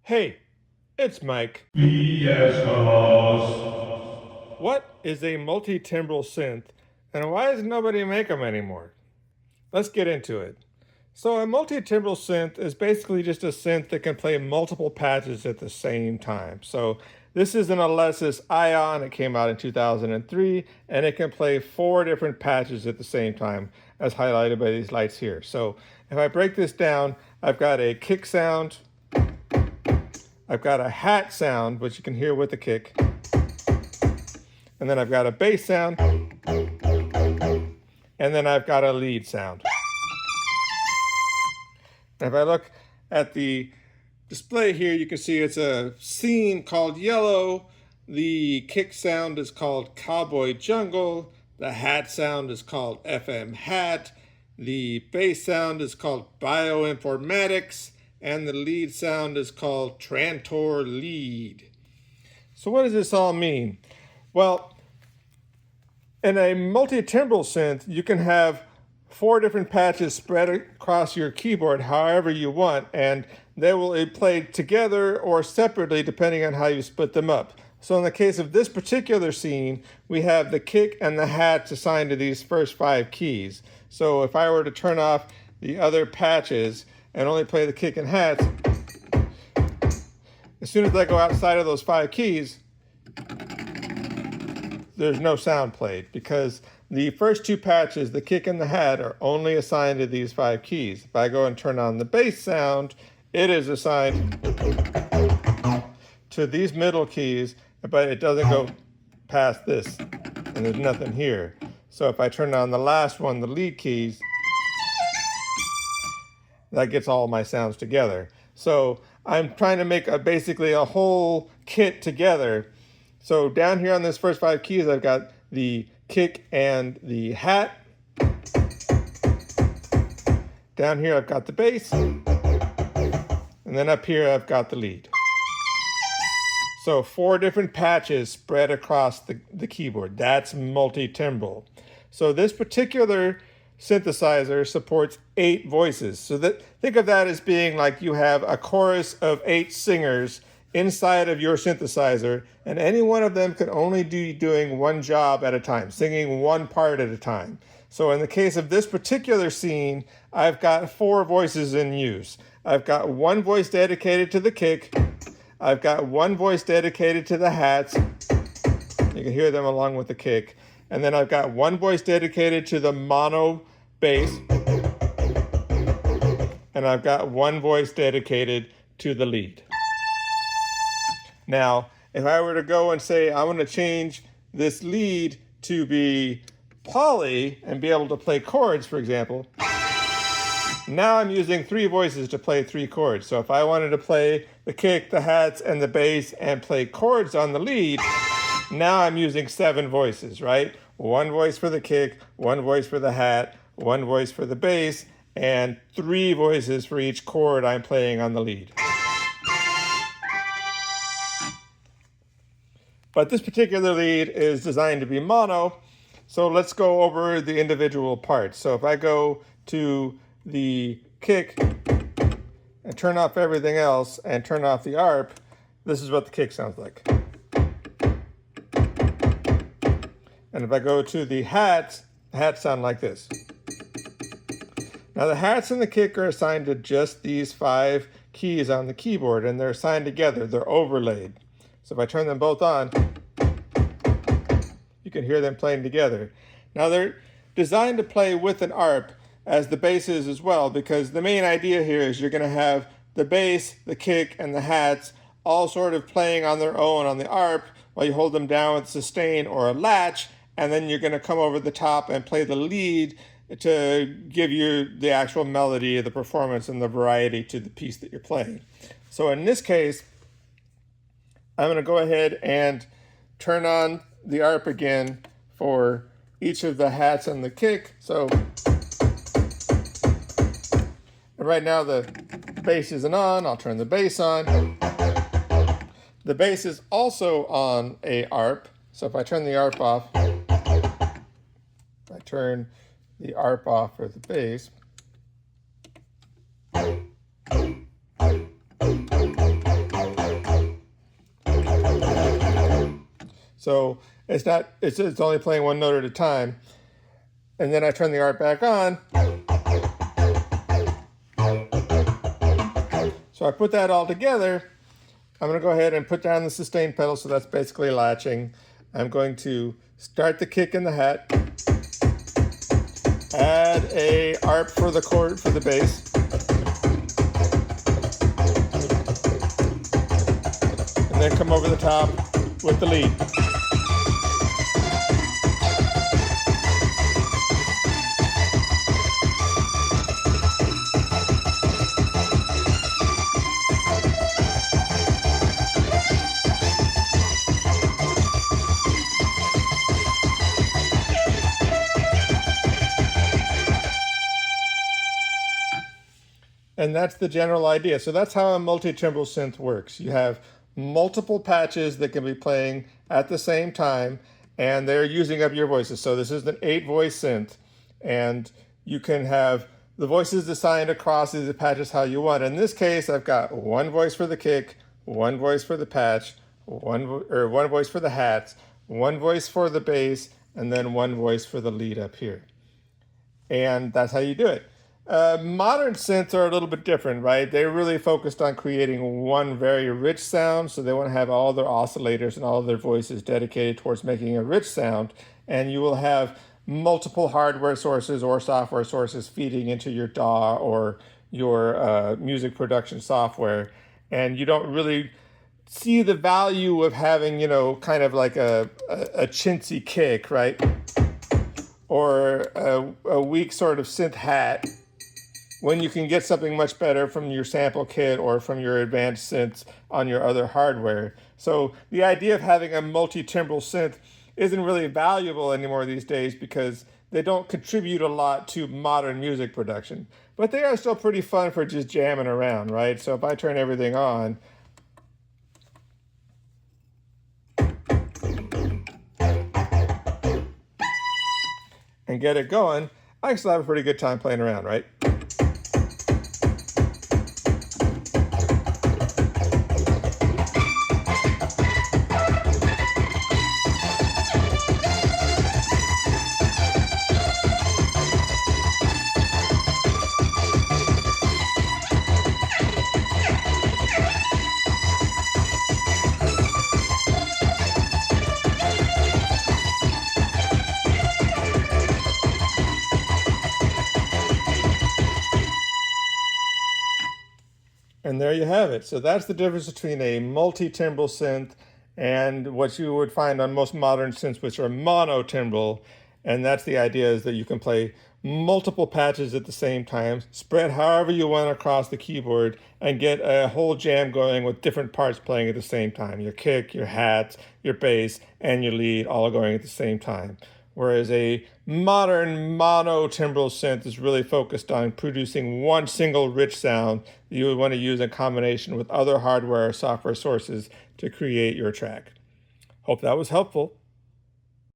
Hey, it's Mike. Yes, What is a multi-timbral synth, and why does nobody make them anymore? Let's get into it. So a multi-timbral synth is basically just a synth that can play multiple patches at the same time. So this is an Alesis Ion. It came out in 2003, and it can play 4 different patches at the same time, as highlighted by these lights here. So if I break this down, I've got a kick sound, I've got a hat sound, which you can hear with the kick, and then I've got a bass sound, and then I've got a lead sound. And if I look at the display here, you can see it's a scene called Yellow. The kick sound is called Cowboy Jungle. The hat sound is called FM Hat. The bass sound is called Bioinformatics. And the lead sound is called Trantor Lead. So what does this all mean? Well, in a multi-timbral synth, you can have 4 different patches spread across your keyboard however you want, and they will be played together or separately depending on how you split them up. So in the case of this particular scene, we have the kick and the hats assigned to these first 5 keys. So if I were to turn off the other patches and only play the kick and hats, as soon as I go outside of those 5 keys, there's no sound played because the first 2 patches, the kick and the hat, are only assigned to these 5 keys. If I go and turn on the bass sound, it is assigned to these middle keys, but it doesn't go past this, and there's nothing here. So if I turn on the last one, the lead keys, that gets all my sounds together. So I'm trying to make basically a whole kit together. So down here on this first 5 keys, I've got the kick and the hat. Down here, I've got the bass. And then up here, I've got the lead. So 4 different patches spread across the keyboard. That's multi-timbral. So this particular synthesizer supports 8 voices. So think of that as being like you have a chorus of 8 singers inside of your synthesizer, and any one of them can only be doing one job at a time, singing one part at a time. So in the case of this particular scene, I've got 4 voices in use. I've got 1 voice dedicated to the kick. I've got 1 voice dedicated to the hats. You can hear them along with the kick. And then I've got 1 voice dedicated to the mono bass. And I've got 1 voice dedicated to the lead. Now, if I were to go and say, I want to change this lead to be poly and be able to play chords, for example, now I'm using 3 voices to play 3 chords. So if I wanted to play the kick, the hats, and the bass and play chords on the lead, now I'm using 7 voices, right? 1 voice for the kick, 1 voice for the hat, 1 voice for the bass, and 3 voices for each chord I'm playing on the lead. But this particular lead is designed to be mono, so let's go over the individual parts. So if I go to the kick and turn off everything else and turn off the ARP, this is what the kick sounds like. And if I go to the hats sound like this. Now the hats and the kick are assigned to just these 5 keys on the keyboard, and they're assigned together, they're overlaid. So if I turn them both on, you can hear them playing together. Now they're designed to play with an ARP, as the bass is as well, because the main idea here is you're going to have the bass, the kick, and the hats all sort of playing on their own on the ARP while you hold them down with sustain or a latch, and then you're going to come over the top and play the lead to give you the actual melody, the performance, and the variety to the piece that you're playing. So in this case, I'm going to go ahead and turn on the ARP again for each of the hats and the kick. So right now the bass isn't on. I'll turn the bass on. The bass is also on a ARP. So if I turn the ARP off, I turn the ARP off for the bass, So it's only playing one note at a time. And then I turn the art back on. So I put that all together. I'm going to go ahead and put down the sustain pedal, so that's basically latching. I'm going to start the kick in the hat, add a ARP for the chord for the bass, and then come over the top with the lead. And that's the general idea. So that's how a multi-timbral synth works. You have multiple patches that can be playing at the same time, and they're using up your voices. So this is an 8-voice synth, and you can have the voices assigned across these patches how you want. In this case, I've got one voice for the kick, one voice for the patch, one voice for the hats, one voice for the bass, and then one voice for the lead up here. And that's how you do it. Modern synths are a little bit different, right? They're really focused on creating one very rich sound, so they want to have all their oscillators and all of their voices dedicated towards making a rich sound, and you will have multiple hardware sources or software sources feeding into your DAW or your music production software, and you don't really see the value of having, kind of like a chintzy kick, right? Or a weak sort of synth hat, when you can get something much better from your sample kit or from your advanced synths on your other hardware. So the idea of having a multi-timbral synth isn't really valuable anymore these days because they don't contribute a lot to modern music production. But they are still pretty fun for just jamming around, right? So if I turn everything on, and get it going, I still have a pretty good time playing around, right? And there you have it. So that's the difference between a multi-timbral synth and what you would find on most modern synths, which are mono-timbral. And that's the idea, is that you can play multiple patches at the same time, spread however you want across the keyboard, and get a whole jam going with different parts playing at the same time. Your kick, your hats, your bass, and your lead all going at the same time. Whereas a modern mono-timbral synth is really focused on producing one single rich sound that you would want to use in combination with other hardware or software sources to create your track. Hope that was helpful.